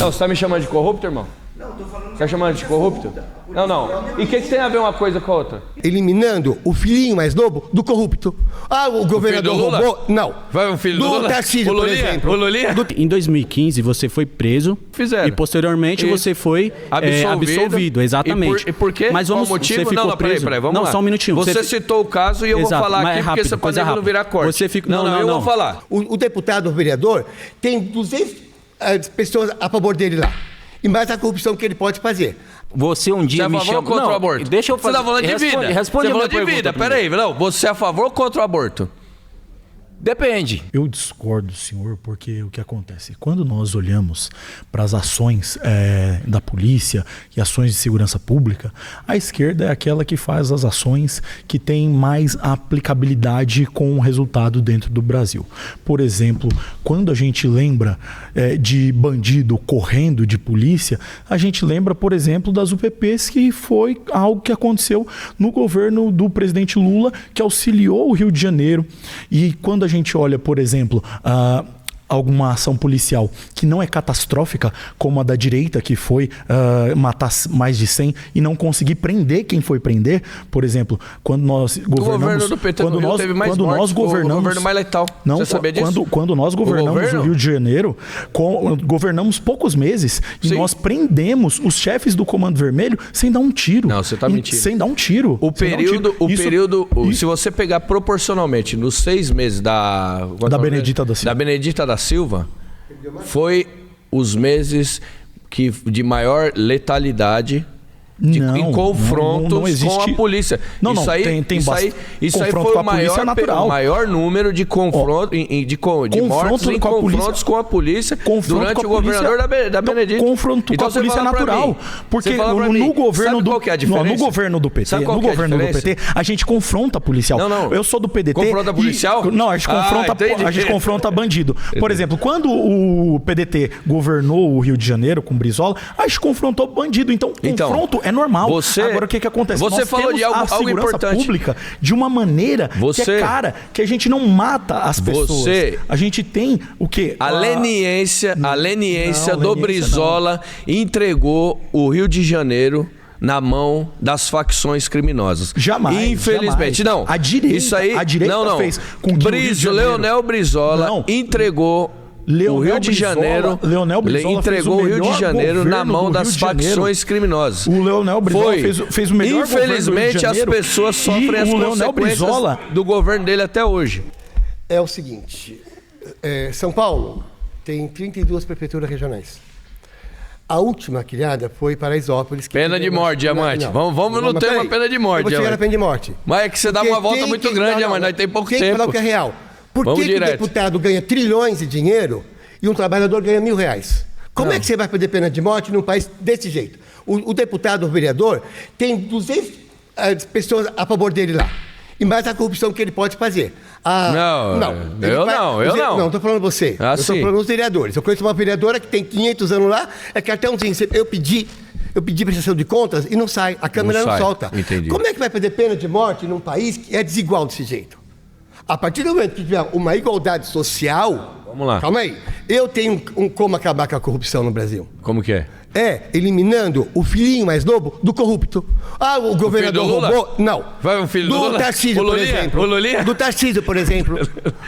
Não, você tá me chamando de corrupto, irmão? Não, tô falando... Você tá chamando de corrupto? Não, não. E o que tem a ver uma coisa com a outra? Eliminando o filhinho mais novo do corrupto. Ah, o governador roubou? Não. Vai o filho do Lula? Tarcísio, por exemplo. O Lulinha? Em 2015 você foi preso. Fizeram. E posteriormente você foi absolvido. Exatamente. E por quê? Mas vamos, qual motivo? você ficou não, preso. peraí, vamos não, lá. Só um minutinho. Você citou o caso e eu Exato, vou falar aqui, rápido, porque você pode não virar corte. Você fica... Não, eu vou falar. O deputado, o vereador, tem 200 pessoas a favor dele lá. E mais a corrupção que ele pode fazer. Você um dia me chama... Você é a favor ou contra o aborto? Deixa eu fazer... Você tá falando de vida. Responde você a minha falou de vida. Peraí, não. Você é a favor ou contra o aborto? Depende. Eu discordo, senhor, porque o que acontece? Quando nós olhamos para as ações da polícia e ações de segurança pública, a esquerda é aquela que faz as ações que têm mais aplicabilidade com o resultado dentro do Brasil. Por exemplo, quando a gente lembra de bandido correndo de polícia, a gente lembra, por exemplo, das UPPs, que foi algo que aconteceu no governo do presidente Lula, que auxiliou o Rio de Janeiro. E quando a gente olha, por exemplo, alguma ação policial que não é catastrófica, como a da direita, que foi matar mais de 100 e não conseguir prender quem foi prender, por exemplo, quando nós governamos... O governo do PT no Rio teve mais mortes, o governo mais letal. Não, você sabia disso? Quando nós governamos o Rio de Janeiro, governamos poucos meses e Sim. nós prendemos os chefes do Comando Vermelho sem dar um tiro. Não, você tá mentindo. Sem dar um tiro. Se você pegar proporcionalmente nos 6 meses da Benedita da Silva, foi os meses de maior letalidade em confrontos com a polícia. Isso aí foi o maior número de confrontos de mortes em confrontos com a polícia durante o governador da Benedita. Confronto com a polícia é natural. Porque no governo do PT, a gente confronta policial. Eu sou do PDT. Confronta policial? Não, a gente confronta bandido. Por exemplo, quando o PDT governou o Rio de Janeiro com Brizola, a gente confrontou bandido. Então, confronto é normal. Agora, o que acontece? Você Nós falou temos de algo importante. Pública de uma maneira que a gente não mata as pessoas. A gente tem o quê? A leniência do Brizola entregou o Rio de Janeiro na mão das facções criminosas. Jamais. Infelizmente. Jamais. Não. A direita fez com que Leonel Brizola entregou o Rio de Janeiro, entregou o Rio de Janeiro na mão das facções criminosas. O Leonel Brizola fez o melhor governo do Rio de Janeiro. Infelizmente, as pessoas sofrem as consequências do governo dele até hoje. É o seguinte, São Paulo tem 32 prefeituras regionais. A última criada foi Paraisópolis. Pena de morte, Diamante. Vamos no tema pena de morte. Eu vou chegar na pena de morte. Mas é que você dá uma volta muito grande, Diamante. Nós tem pouco tempo. Tem que falar o que é real. Por que o deputado ganha trilhões de dinheiro e um trabalhador ganha R$1.000? Como é que você vai fazer pena de morte num país desse jeito? O deputado, o vereador, tem 200 pessoas a favor dele lá. E mais a corrupção que ele pode fazer. Eu não. Estou falando você. Eu estou falando dos vereadores. Eu conheço uma vereadora que tem 500 anos lá, é cartãozinho. Eu pedi prestação de contas e não sai. A Câmara não solta. Entendi. Como é que vai fazer pena de morte num país que é desigual desse jeito? A partir do momento que tiver uma igualdade social... Vamos lá. Calma aí. Eu tenho como acabar com a corrupção no Brasil. Como que é? Eliminando o filhinho mais novo do corrupto. Ah, o governador roubou? Não. Vai o filho do Lula? Tarcísio, por exemplo. O Lulinha? Do Tarcísio, por exemplo.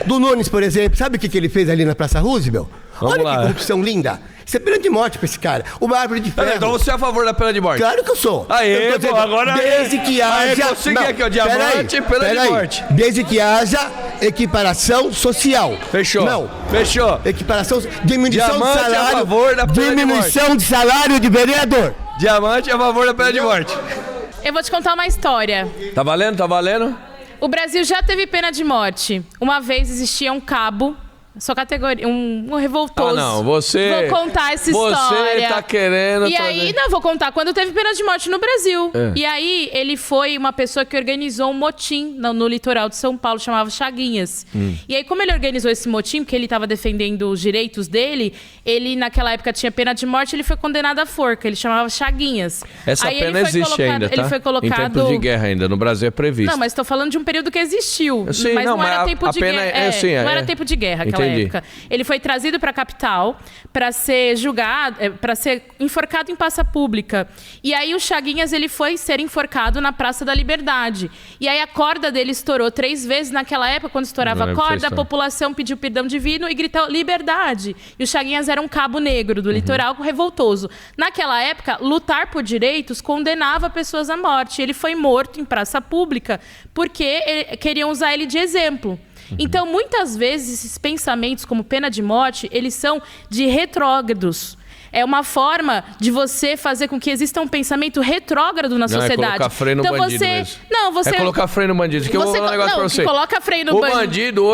Do Nunes, por exemplo. Sabe o que ele fez ali na Praça Roosevelt? Olha que corrupção linda. Isso é pena de morte pra esse cara. Uma árvore de ferro. Então você é a favor da pena de morte? Claro que eu sou. Agora... Desde que haja... aqui, ó, diamante e pena de morte. Desde que haja equiparação social. Fechou. Não. Fechou. Equiparação... Diminuição Diamante de salário... a favor da pena de morte. Diminuição de salário de vereador. Diamante a favor da pena de morte. Eu vou te contar uma história. Tá valendo? Tá valendo? O Brasil já teve pena de morte. Uma vez existia um cabo... Sua categoria, um revoltoso. Não, você... Vou contar essa história. Você tá querendo... E aí, vou contar quando teve pena de morte no Brasil. E aí, ele foi uma pessoa que organizou um motim no litoral de São Paulo, chamava Chaguinhas. E aí, como ele organizou esse motim, porque ele estava defendendo os direitos dele, ele, naquela época, tinha pena de morte, ele foi condenado à forca. Ele chamava Chaguinhas. Essa aí pena existe ainda, tá? Ele foi colocado... Em tempos de guerra ainda, no Brasil é previsto. Não, mas estou falando de um período que existiu. Sim, mas não era tempo de guerra. Não era tempo de guerra, aquela época. Ele foi trazido para a capital para ser julgado, para ser enforcado em praça pública. E aí o Chaguinhas ele foi ser enforcado na Praça da Liberdade. E aí a corda dele estourou 3 vezes naquela época, quando estourava a corda, a população pediu perdão divino e gritou liberdade. E o Chaguinhas era um cabo negro do litoral revoltoso. Naquela época, lutar por direitos condenava pessoas à morte. Ele foi morto em praça pública porque queriam usar ele de exemplo. Então, muitas vezes, esses pensamentos como pena de morte, eles são de retrógrados. É uma forma de você fazer com que exista um pensamento retrógrado na sociedade. É colocar freio no bandido mesmo. Você... É colocar freio no bandido. Que eu vou falar um negócio pra você. Coloca freio no bandido.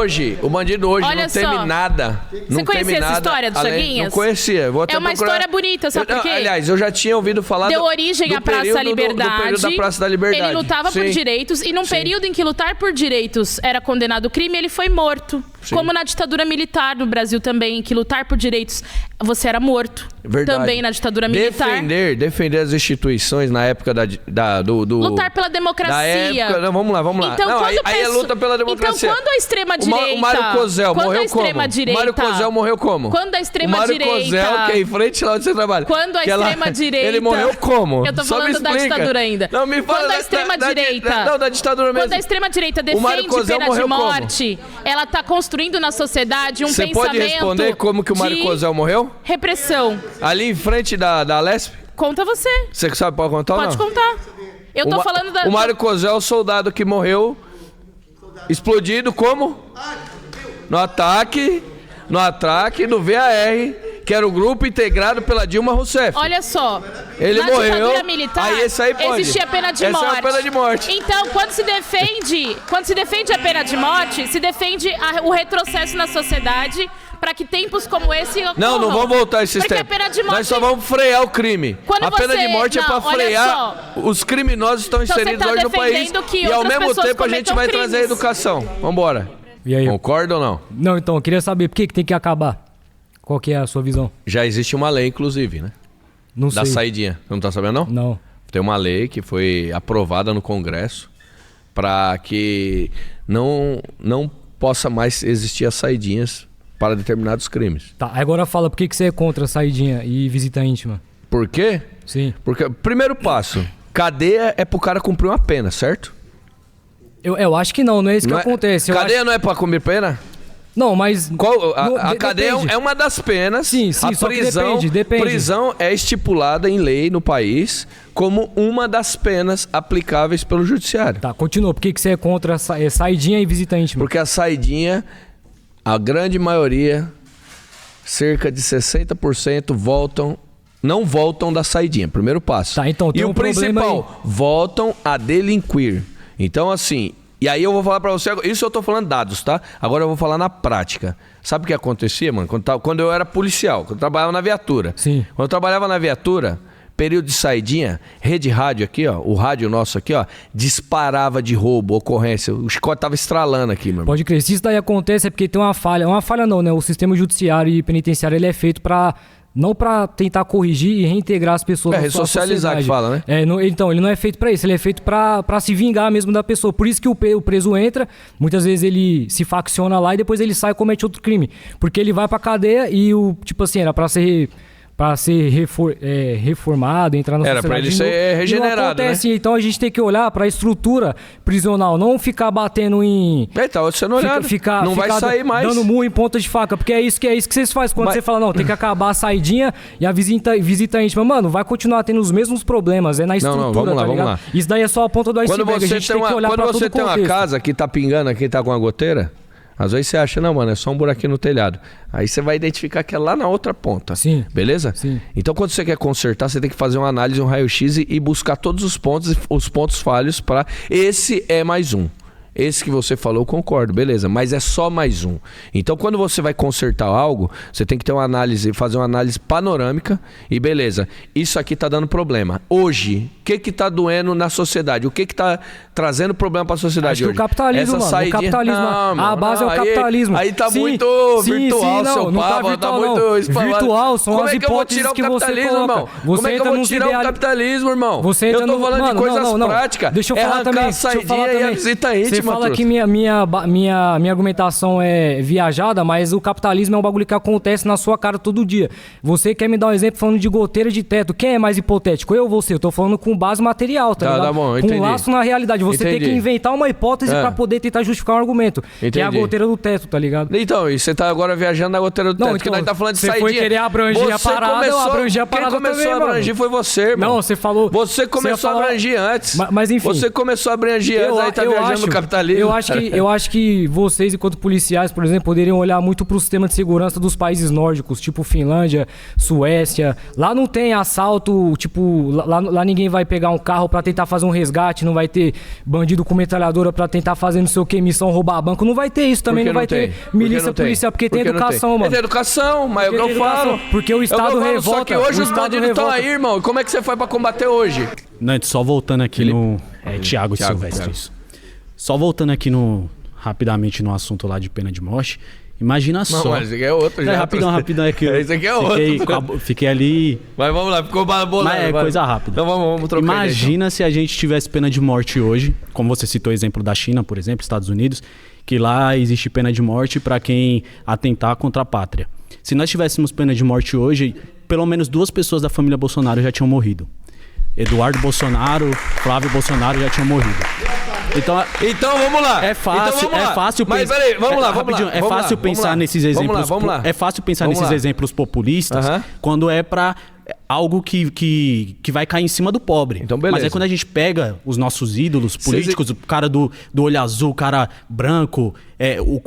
O bandido hoje não teme nada. Você conhecia essa história do Chaguinhas? Não conhecia. Vou até uma história bonita, sabe por quê? Aliás, eu já tinha ouvido falar Deu origem à Praça da Liberdade. Do período da Praça da Liberdade. Ele lutava por direitos e num período em que lutar por direitos era condenado crime, ele foi morto. Sim. Como na ditadura militar no Brasil também, em que lutar por direitos, você era morto. Verdade. Também na ditadura militar. Defender as instituições na época lutar pela democracia. Na época, não, vamos lá. Então, não, aí é luta pela democracia. Então, quando a extrema-direita... O Mário Cosel morreu como? O Mário Cosel morreu como? Quando a extrema-direita... O Mário Cosel, que é em frente lá onde você trabalha. Quando a extrema-direita... Ele morreu como? Eu tô falando da ditadura ainda. Não, me fala quando a extrema-direita... Não, da ditadura mesmo. Quando a extrema-direita defende pena de morte, ela tá construindo na sociedade um pensamento... Você pode responder como que o Mário Cosel morreu? Repressão. Ali em frente da Lesp? Conta você. Você sabe, pode contar ou não? Pode contar. Eu tô falando da... O Mário Cosel é o soldado que morreu explodido como? No ataque do VAR, que era o grupo integrado pela Dilma Rousseff. Olha só. Ele morreu. Na ditadura militar, aí esse aí pode. Existia pena de morte. Essa é a pena de morte. Então, quando se defende a pena de morte, se defende o retrocesso na sociedade para que tempos como esse ocorram. Não vamos voltar a esses tempos. A pena de morte... Nós só vamos frear o crime. Pena de morte é para frear os criminosos que estão inseridos hoje no país. E ao mesmo tempo a gente vai trazer a educação. Vambora. E aí? Concorda ou não? Não, então, eu queria saber por que tem que acabar. Qual que é a sua visão? Já existe uma lei, inclusive, né? Não sei. Da saidinha. Você não tá sabendo, não? Não. Tem uma lei que foi aprovada no Congresso para que não possa mais existir as saidinhas para determinados crimes. Tá, agora fala por que você é contra a saidinha e visita íntima. Por quê? Sim. Porque, primeiro passo, cadeia é pro cara cumprir uma pena, certo? Eu acho que não é isso que acontece. Cadeia não é pra cumprir pena? Não, mas... A cadeia é uma das penas. Sim, a prisão, depende. Prisão é estipulada em lei no país como uma das penas aplicáveis pelo judiciário. Tá, continua. Por que você é contra a saidinha e visita íntima? Porque a saidinha, a grande maioria, cerca de 60% não voltam da saidinha. Primeiro passo. Tá, então tem e o principal, voltam a delinquir. Então, assim... E aí eu vou falar pra você, isso eu tô falando dados, tá? Agora eu vou falar na prática. Sabe o que acontecia, mano? Quando eu era policial, quando eu trabalhava na viatura. Sim. Quando eu trabalhava na viatura, período de saidinha, rede rádio aqui, ó, o rádio nosso aqui, ó, disparava de roubo, ocorrência. O chicote tava estralando aqui, meu irmão. Pode crer. Se isso daí acontece é porque tem uma falha. Uma falha não, né? O sistema judiciário e penitenciário, ele é feito pra... Não para tentar corrigir e reintegrar as pessoas na sua ressocializar que fala, né? Então, ele não é feito para isso. Ele é feito para se vingar mesmo da pessoa. Por isso que o preso entra, muitas vezes ele se facciona lá e depois ele sai e comete outro crime. Porque ele vai pra cadeia e tipo assim, era para ser reformado, entrar na sociedade. Era para ele ser regenerado, acontece, né? Então a gente tem que olhar para a estrutura prisional, não ficar batendo em... Tá sendo olhado. Não vai sair mais. Dando murro em ponta de faca, porque é isso que vocês fazem quando você fala, não, tem que acabar a saidinha e a visita íntima. Mano, vai continuar tendo os mesmos problemas, na estrutura, vamos lá. Isso daí é só a ponta do iceberg. Quando você tem uma casa que tá pingando aqui, tá com a goteira... Às vezes você acha, não, mano, é só um buraquinho no telhado. Aí você vai identificar que é lá na outra ponta. Sim. Beleza? Sim. Então, quando você quer consertar, você tem que fazer uma análise, um raio-x e buscar todos os pontos falhos para... Esse é mais um. Esse que você falou, eu concordo, beleza, mas é só mais um. Então, quando você vai consertar algo, você tem que ter uma análise, fazer uma análise panorâmica e beleza, isso aqui tá dando problema. Hoje, o que tá doendo na sociedade? O que tá trazendo problema para a sociedade hoje? O capitalismo, mano. O capitalismo. A base é o capitalismo. Aí tá muito virtual, seu Pava, tá muito espalhado. Virtual, são as hipóteses que você coloca. Como é que eu vou tirar o capitalismo, irmão? Eu tô falando de coisas práticas. Deixa eu falar também. A saidinha e a visita íntima. Você fala que minha argumentação é viajada, mas o capitalismo é um bagulho que acontece na sua cara todo dia. Você quer me dar um exemplo falando de goteira de teto. Quem é mais hipotético? Eu ou você? Eu tô falando com base material, tá ligado? Tá bom, com laço na realidade. Você tem que inventar uma hipótese pra poder tentar justificar um argumento. Que é a goteira do teto, tá ligado? Então, e você tá agora viajando na goteira do teto, porque nós tá falando de saída. Você foi querer abranger a parada, eu abrangei a parada também, Quem começou a abranger foi você, irmão. Não, você falou... Você começou a abranger antes. Mas enfim... Você começou a abranger antes, aí tá viajando no capitalismo. Eu acho que vocês, enquanto policiais, por exemplo, poderiam olhar muito pro sistema de segurança dos países nórdicos, tipo Finlândia, Suécia. Lá não tem assalto, tipo... Lá ninguém vai pegar um carro pra tentar fazer um resgate, não vai ter bandido com metralhadora pra tentar fazer não sei o que, missão roubar banco. Não vai ter isso também, não vai ter milícia policial, porque tem educação, mano. Tem educação, mas é o que eu falo. Porque o Estado revolta. Só que hoje os bandidos estão aí, irmão. E como é que você foi pra combater hoje? Não, só voltando aqui no... Thiago Silvestre, isso. Só voltando aqui rapidamente no assunto lá de pena de morte. Imagina só. Não, mas esse aqui é outro já. Rapidão é que esse aqui é outro. Fiquei ali... Mas vamos lá, ficou bolado. Mas é coisa rápida. Então vamos trocar. Imagina se a gente tivesse pena de morte hoje, como você citou o exemplo da China, por exemplo, Estados Unidos, que lá existe pena de morte para quem atentar contra a pátria. Se nós tivéssemos pena de morte hoje, pelo menos 2 pessoas da família Bolsonaro já tinham morrido. Eduardo Bolsonaro, Flávio Bolsonaro já tinham morrido. Então vamos lá. É fácil pensar. Mas peraí, vamos lá. É fácil pensar nesses exemplos. Vamos lá. É fácil pensar nesses exemplos populistas quando é pra algo que vai cair em cima do pobre. Então, beleza. Mas aí quando a gente pega os nossos ídolos políticos, o cara do olho azul, o cara branco,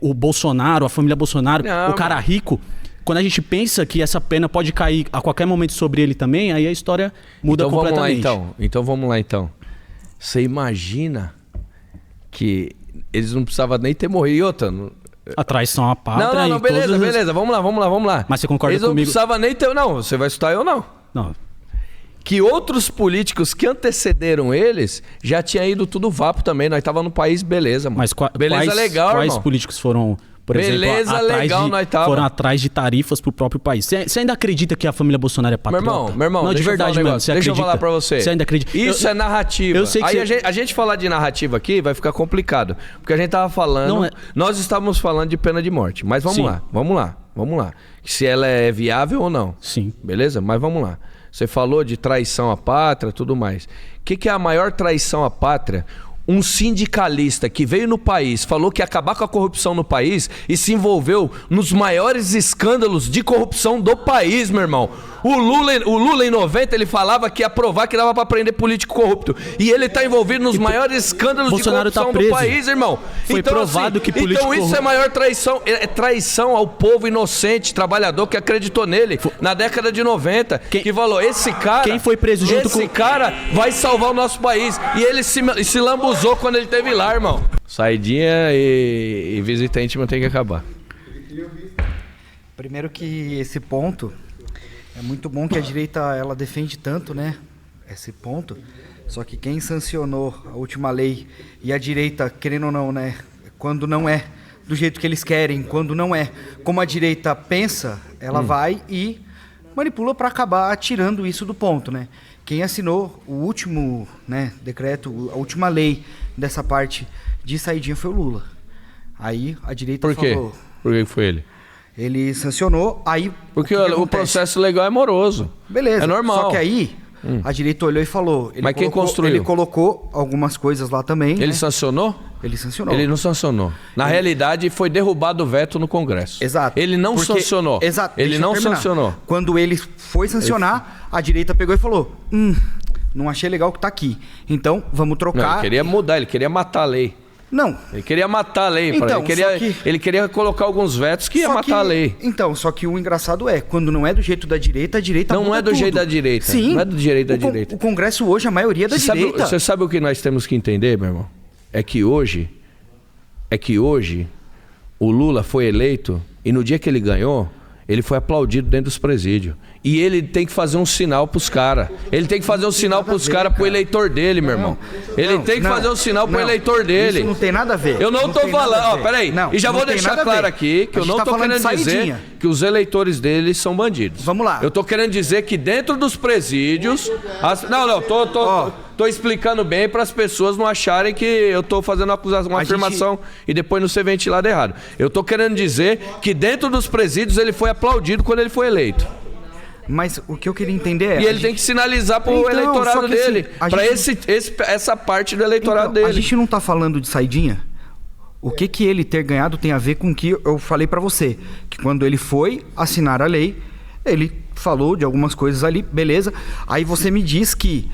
o Bolsonaro, a família Bolsonaro, o cara rico. Quando a gente pensa que essa pena pode cair a qualquer momento sobre ele também, aí a história muda completamente. Então vamos lá. Você imagina que eles não precisavam nem ter morrido. E outra... A traição à pátria... Não, beleza. Vamos lá. Mas você concorda comigo? Eles não precisavam nem ter... Não, você vai escutar eu não. Não. Que outros políticos que antecederam eles já tinha ido tudo vapo também. Nós tava no país, beleza, mano. Mas quais políticos foram... Por beleza, exemplo, legal, nós tava. Foram atrás de tarifas pro próprio país. Você ainda acredita que a família Bolsonaro é patriota? Meu irmão, não, de verdade mesmo. Deixa eu falar pra você. Você ainda acredita? Isso é narrativa. Eu sei que aí a gente falar de narrativa aqui vai ficar complicado. Porque a gente tava falando... Nós estávamos falando de pena de morte. Mas vamos lá. Se ela é viável ou não. Sim. Beleza? Mas vamos lá. Você falou de traição à pátria e tudo mais. O que é a maior traição à pátria? Um sindicalista que veio no país, falou que ia acabar com a corrupção no país e se envolveu nos maiores escândalos de corrupção do país, meu irmão. O Lula em 90, ele falava que ia provar que dava pra prender político corrupto. E ele tá envolvido nos maiores escândalos Bolsonaro de corrupção do país, irmão. Foi provado que político Então isso é maior traição. É traição ao povo inocente, trabalhador que acreditou nele na década de 90. Que falou, esse cara... Quem foi preso junto com... Esse cara vai salvar o nosso país. E ele se lambuzou quando ele teve lá, irmão. Saidinha e visita íntima tem que acabar. Primeiro que esse ponto... É muito bom que a direita ela defende tanto, né, esse ponto. Só que quem sancionou a última lei e a direita, querendo ou não, né, quando não é do jeito que eles querem, quando não é como a direita pensa, ela vai e manipula para acabar tirando isso do ponto, né? Quem assinou o último, né, decreto, a última lei dessa parte de saidinha foi o Lula. Aí a direita falou... Por que foi ele? Ele sancionou, aí... Porque o processo legal é moroso. Beleza. É normal. Só que aí, a direita olhou e falou... Mas quem construiu? Ele colocou algumas coisas lá também. Ele sancionou? Ele sancionou. Ele não sancionou. Na realidade, foi derrubado o veto no Congresso. Exato. Ele não sancionou. Exato. Ele não sancionou. Quando ele foi sancionar, a direita pegou e falou... não achei legal o que tá aqui. Então, vamos trocar... Não, ele queria mudar, ele queria matar a lei. Não. Ele queria matar a lei. Então, ele queria colocar alguns vetos que ia matar a lei. Então, só que o engraçado é, quando não é do jeito da direita, a direita não muda é do tudo. jeito da direita. Sim. Não é do direito da direita. O Congresso hoje, a maioria é da direita. Você sabe o que nós temos que entender, meu irmão? É que hoje o Lula foi eleito e no dia que ele ganhou, ele foi aplaudido dentro dos presídios. E ele tem que fazer um sinal pros caras. Ele tem que fazer um sinal pros caras, pro eleitor dele, meu irmão. Ele tem que fazer um sinal pro eleitor dele. Isso não tem nada a ver. Eu não tô falando... Ó, peraí. E já vou deixar claro aqui que eu não tô querendo dizer que os eleitores dele são bandidos. Vamos lá. Eu tô querendo dizer que dentro dos presídios... tô explicando bem para as pessoas não acharem que eu tô fazendo uma afirmação e depois não ser ventilado errado. Eu tô querendo dizer que dentro dos presídios ele foi aplaudido quando ele foi eleito. Mas o que eu queria entender é... E ele tem que sinalizar pro eleitorado dele, para essa parte do eleitorado dele. A gente não tá falando de saidinha? O que ele ter ganhado tem a ver com o que eu falei para você, que quando ele foi assinar a lei, ele falou de algumas coisas ali, beleza. Aí você me diz que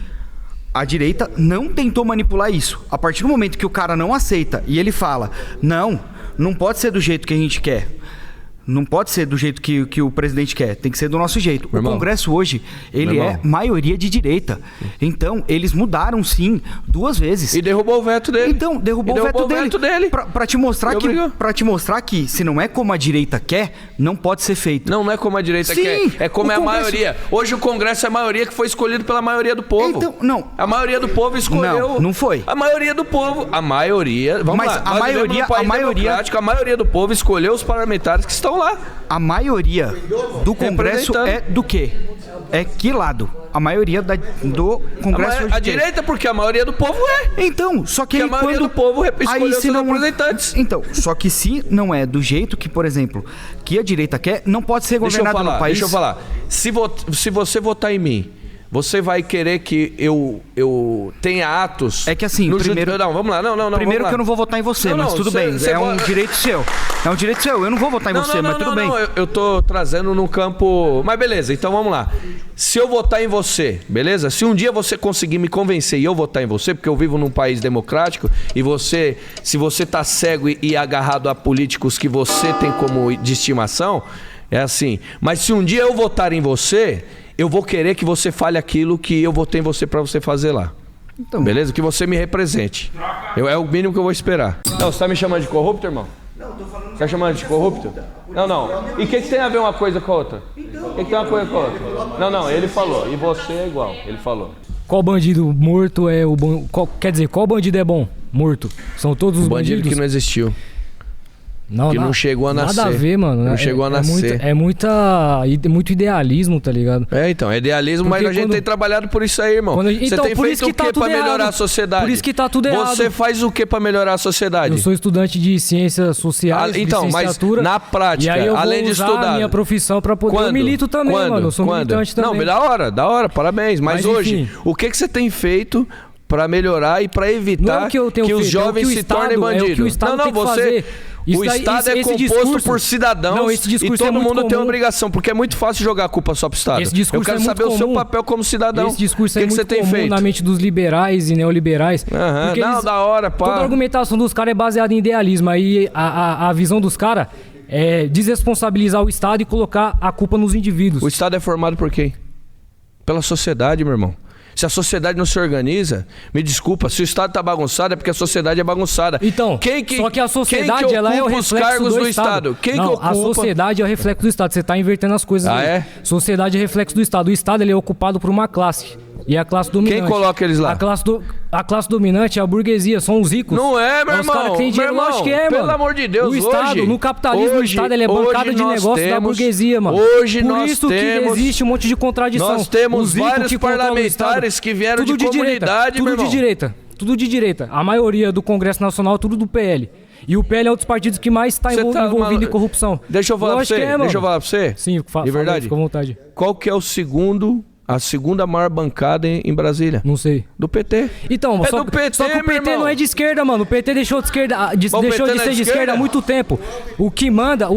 a direita não tentou manipular isso. A partir do momento que o cara não aceita e ele fala, não pode ser do jeito que a gente quer. Não pode ser do jeito que o presidente quer. Tem que ser do nosso jeito. O Congresso hoje, ele é maioria de direita. Então, eles mudaram, sim, 2 vezes. E derrubou o veto dele. Então, derrubou o veto dele. Pra te mostrar que se não é como a direita quer, não pode ser feito. Não é como a direita quer. É como é a maioria. Hoje o Congresso é a maioria que foi escolhido pela maioria do povo. Então, não. A maioria do povo escolheu... Não foi. A maioria do povo... A maioria... Vamos lá. A maioria do povo escolheu os parlamentares que estão lá. A maioria do Congresso é do quê? É que lado? A maioria do Congresso a direita, porque a maioria do povo é. Então, só que a maioria do povo escolheu seus representantes. Então, só que se não é do jeito que, por exemplo, que a direita quer, não pode ser governado no país. Deixa eu falar. Se você votar em mim, você vai querer que eu tenha atos... É que assim, primeiro... Não, vamos lá. Não, primeiro que eu não vou votar em você, mas tudo bem. É um direito seu. É um direito seu. Eu não vou votar em você, mas tudo bem. Eu tô trazendo num campo... Mas beleza, então vamos lá. Se eu votar em você, beleza? Se um dia você conseguir me convencer e eu votar em você, porque eu vivo num país democrático, e se você tá cego e agarrado a políticos que você tem como de estimação, é assim. Mas se um dia eu votar em você... eu vou querer que você fale aquilo que eu votei em você pra você fazer lá. Então, beleza? Que você me represente. É o mínimo que eu vou esperar. Não, você tá me chamando de corrupto, irmão? Não, tô falando... Você tá chamando de corrupto? Não. E o que tem a ver uma coisa com a outra? O que tem uma coisa com a outra? Não, ele falou. E você é igual. Ele falou. Qual bandido morto é o bom... Quer dizer, qual bandido é bom? Morto. São todos os bandidos? Bandido que não existiu. Não chegou a nascer. Nada a ver, mano. Não chegou a nascer. É muito idealismo, tá ligado? Então, é idealismo, porque mas a gente tem trabalhado por isso aí, irmão. Você tem feito o que pra melhorar a sociedade? Por isso que tá tudo errado. Você faz o que pra melhorar a sociedade? Eu sou estudante de ciências sociais, então, mas na prática, e aí eu além de estudar... a minha profissão pra poder... Eu milito também, mano. Eu sou militante também. Não, da hora, parabéns. Mas hoje, o que você tem feito pra melhorar e pra evitar que os jovens se tornem bandidos? Não, você... O Estado é composto por cidadãos e todo mundo tem obrigação, porque é muito fácil jogar a culpa só pro Estado. Eu quero saber o seu papel como cidadão. Esse discurso é muito comum na mente dos liberais e neoliberais. Da hora, pá. Toda a argumentação dos caras é baseada em idealismo. Aí a visão dos caras é desresponsabilizar o Estado e colocar a culpa nos indivíduos. O Estado é formado por quem? Pela sociedade, meu irmão. Se a sociedade não se organiza, me desculpa, se o Estado tá bagunçado é porque a sociedade é bagunçada. Então, só que a sociedade ela é o reflexo do Estado. A sociedade é o reflexo do Estado. Você tá invertendo as coisas. É? Sociedade é reflexo do Estado. O Estado ele é ocupado por uma classe. E a classe dominante. Quem coloca eles lá? A classe dominante é a burguesia, são os ricos. Não é, meu irmão. Os caras que têm dinheiro, acho que é, mano. Pelo amor de Deus, o Estado, no capitalismo, o Estado ele é bancada de negócio da burguesia, mano. Por isso que existe um monte de contradição. Nós temos vários parlamentares que vieram de comunidade, meu irmão. Tudo de direita. A maioria do Congresso Nacional, tudo do PL. E o PL é um dos partidos que mais está envolvido em corrupção. Deixa eu falar pra você. Sim, de verdade. Fica à vontade. Qual que é a segunda maior bancada em Brasília? Não sei. Do PT. Então, do PT, só que o PT não é de esquerda, mano. O PT deixou de ser de esquerda há muito tempo. O que manda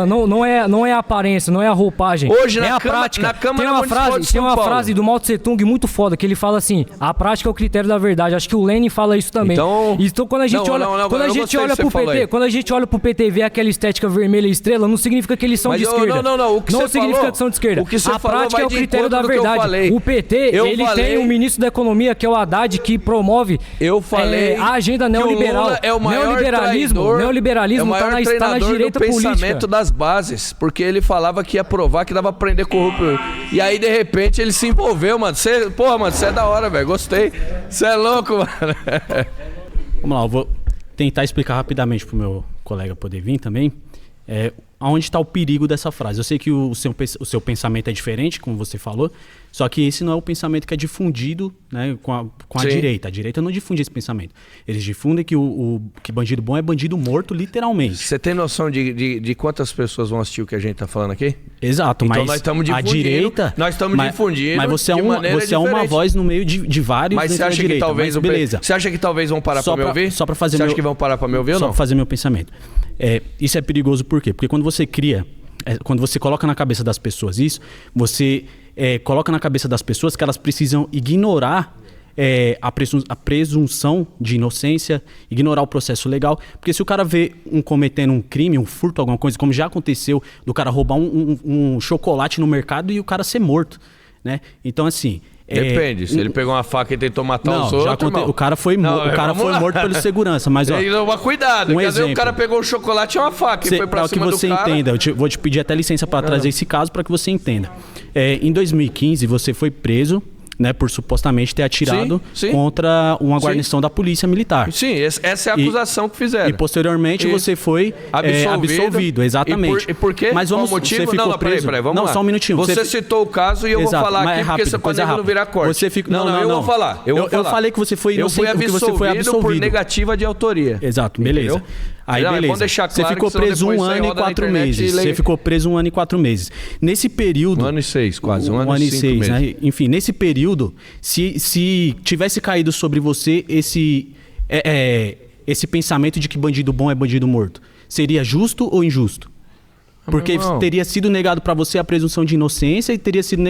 não é a aparência, não é a roupagem. Hoje é a prática. Na Câmara tem uma frase do Mao Tse Tung muito foda, que ele fala assim: a prática é o critério da verdade. Acho que o Lenin fala isso também. Então quando a gente olha pro PT e vê aquela estética vermelha e estrela, não significa que eles são de esquerda. Não significa que são de esquerda. A prática é o critério da verdade. O PT, tem um ministro da Economia, que é o Haddad, que promove a agenda neoliberal. É o maior neoliberalismo tá na direita política. Pensamento das bases, porque ele falava que ia provar que dava pra prender corrupto. E aí, de repente, ele se envolveu, mano. Você é da hora, velho. Gostei. Você é louco, mano. Vamos lá, eu vou tentar explicar rapidamente pro meu colega poder vir também. aonde está o perigo dessa frase? Eu sei que o seu pensamento é diferente, como você falou, só que esse não é o pensamento que é difundido, né, com a direita. A direita não difunde esse pensamento. Eles difundem que bandido bom é bandido morto, literalmente. Você tem noção de quantas pessoas vão assistir o que a gente está falando aqui? Exato, então mas nós estamos difundindo, a direita... Nós estamos difundindo. Mas você é uma voz no meio de vários. Mas você acha que talvez... beleza. Você acha que talvez vão parar para me ouvir? Só para fazer Você acha que vão parar para me ouvir ou não? Só para fazer meu pensamento. Isso é perigoso por quê? Porque quando você cria... Quando você coloca na cabeça das pessoas isso, você coloca na cabeça das pessoas que elas precisam ignorar a presunção de inocência, ignorar o processo legal. Porque se o cara vê cometendo um crime, um furto, alguma coisa, como já aconteceu, do cara roubar um chocolate no mercado e o cara ser morto, né? Então, assim... Depende, se ele pegou uma faca e tentou matar os outros, o cara foi morto pelo segurança, mas ó... Mas cuidado, porque às vezes o cara pegou um chocolate e uma faca e foi pra cima do cara. Para que você entenda, vou te pedir até licença para trazer esse caso para que você entenda. Em 2015, você foi preso, né, por supostamente ter atirado contra uma guarnição da polícia militar. Sim, essa é a acusação que fizeram. E posteriormente você foi absolvido, exatamente. E por quê? Mas qual motivo? Você ficou preso? Peraí, vamos lá. Só um minutinho. Você citou o caso e eu vou falar aqui porque você pode não virar corte. Eu vou falar. Eu falei que você foi inocente porque você foi absolvido por negativa de autoria. Exato, beleza. Entendeu? Aí, beleza. Claro, você ficou preso 1 ano e 4 meses. Você ficou preso 1 ano e 4 meses. Nesse período... 1 ano e 6, quase. 1 ano e 5 meses. Né? Enfim, nesse período, se tivesse caído sobre você esse pensamento de que bandido bom é bandido morto, seria justo ou injusto? Porque teria sido negado para você a presunção de inocência e teria sido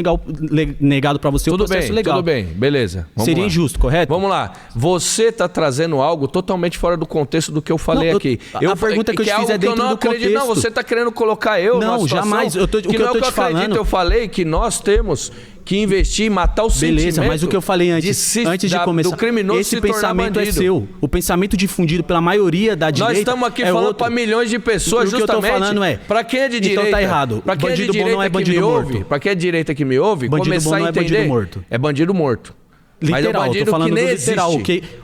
negado para você o processo legal. Tudo bem, beleza. Seria injusto, correto? Vamos lá. Você está trazendo algo totalmente fora do contexto do que eu falei aqui. A pergunta que eu te fiz é dentro do contexto. Não, você está querendo colocar eu numa situação... Não, jamais. O que eu tô te falando... Eu falei que nós temos que investir, matar o sentimento. Beleza, mas o que eu falei antes de começar, do criminoso esse se tornar pensamento bandido. É seu. O pensamento difundido pela maioria da direita. Nós estamos aqui falando para milhões de pessoas, justamente. O que eu tô falando para quem é de direita. Então tá errado. Para quem é de direita que me ouve, para quem é de direita que me ouve, bandido começar a entender. É bandido morto. É bandido morto. Literal, mas é um bandido tô falando que do literal.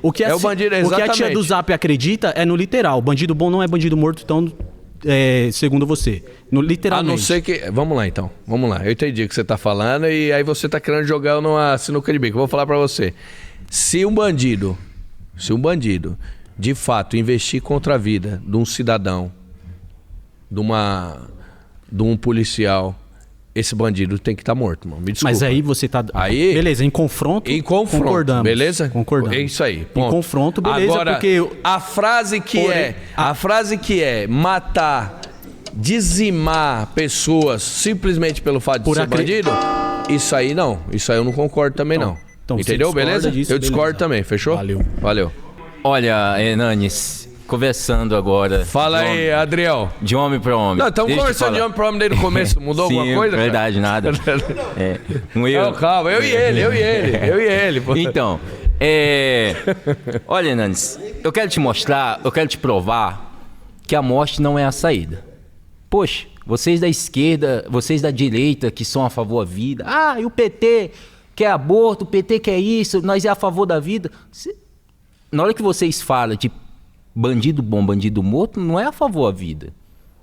O que a tia do Zap acredita é no literal. Bandido bom não é bandido morto, então... segundo você, literalmente. A não ser que... Vamos lá, então. Vamos lá. Eu entendi o que você está falando e aí você está querendo jogar numa sinuca de bico. Eu vou falar para você. Se um bandido, de fato, investir contra a vida de um cidadão, de um policial, esse bandido tem que estar morto, mano. Me desculpa. Mas aí você tá... beleza, em confronto, concordamos. Beleza? Concordamos. É isso aí. Ponto. Em confronto, beleza, agora, porque... A frase que é matar, dizimar pessoas simplesmente pelo fato de ser bandido, isso aí não. Isso aí eu não concordo também, não. Então, entendeu? Beleza? Eu discordo também. Fechou? Valeu. Olha, Hernanes... Conversando agora. Fala aí, Adriel. De homem para homem. Não, estamos conversando de homem para homem desde o começo. Mudou alguma coisa? Verdade, nada. Não, calma, eu e ele. Pô. Então, olha, Hernanes, eu quero te mostrar, eu quero te provar que a morte não é a saída. Poxa, vocês da esquerda, vocês da direita que são a favor da vida. Ah, e o PT quer aborto, o PT quer isso, nós é a favor da vida. Na hora que vocês falam de bandido bom, bandido morto, não é a favor da vida.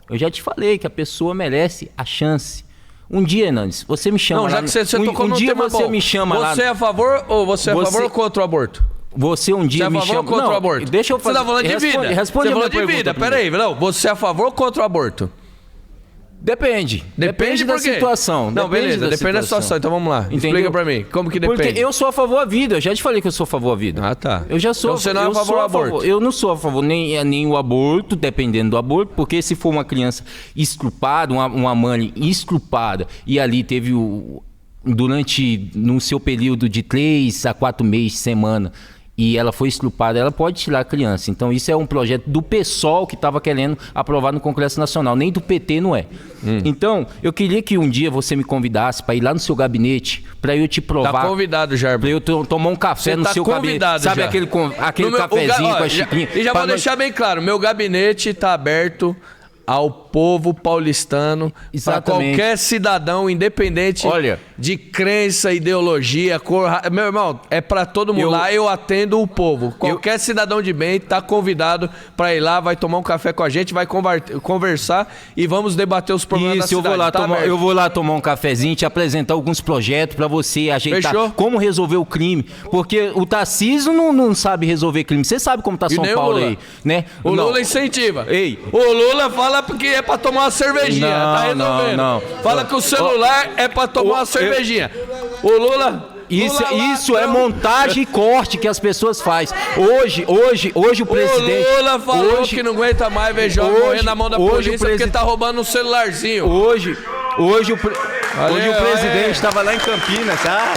Eu já te falei que a pessoa merece a chance. Um dia, Hernanes, você me chama. Não, já que você tocou no tema bom. Me chama você lá. É a favor ou você é a favor ou contra o aborto? Você um dia me chama. Você é a favor ou contra o aborto? Deixa eu fazer. Você tá falando de vida. Responde você falou de vida. Peraí, não. Você é a favor ou contra o aborto? Depende da situação. Não, beleza, depende da situação. Então vamos lá. Entendeu? Explica pra mim. Como que depende? Porque eu sou a favor da vida. Eu já te falei que eu sou a favor da vida. Ah, tá. Eu já sou. Então você não é a favor do aborto? Eu não sou a favor nem o aborto, dependendo do aborto, porque se for uma criança estrupada, uma mãe estrupada, e ali teve no seu período de 3 a 4 meses, semana, e ela foi estrupada, ela pode tirar a criança. Então isso é um projeto do PSOL que estava querendo aprovar no Congresso Nacional, nem do PT não é. Então, eu queria que um dia você me convidasse para ir lá no seu gabinete, para eu te provar. Tá convidado, Jarba. Para eu tomar um café no seu gabinete. Sabe aquele cafezinho com a xicrinha? E já vou deixar bem claro, meu gabinete está aberto ao povo paulistano, para qualquer cidadão, independente de crença, ideologia, cor. Meu irmão, é para todo mundo. Lá eu atendo o povo. Qualquer cidadão de bem está convidado para ir lá, vai tomar um café com a gente, vai conversar e vamos debater os problemas da cidade. Eu vou lá tomar um cafezinho, te apresentar alguns projetos para você ajeitar como resolver o crime. Porque o Tarcísio não sabe resolver crime. Você sabe como tá São Paulo aí, né? O Lula incentiva. O Lula fala porque é pra tomar uma cervejinha. Tá resolvendo. Fala que o celular é pra tomar uma cervejinha. O Lula... Isso é montagem e corte que as pessoas fazem. Hoje o presidente... O Lula falou que não aguenta mais ver jovem morrendo na mão da polícia porque tá roubando um celularzinho. Hoje o presidente estava lá em Campinas, tá?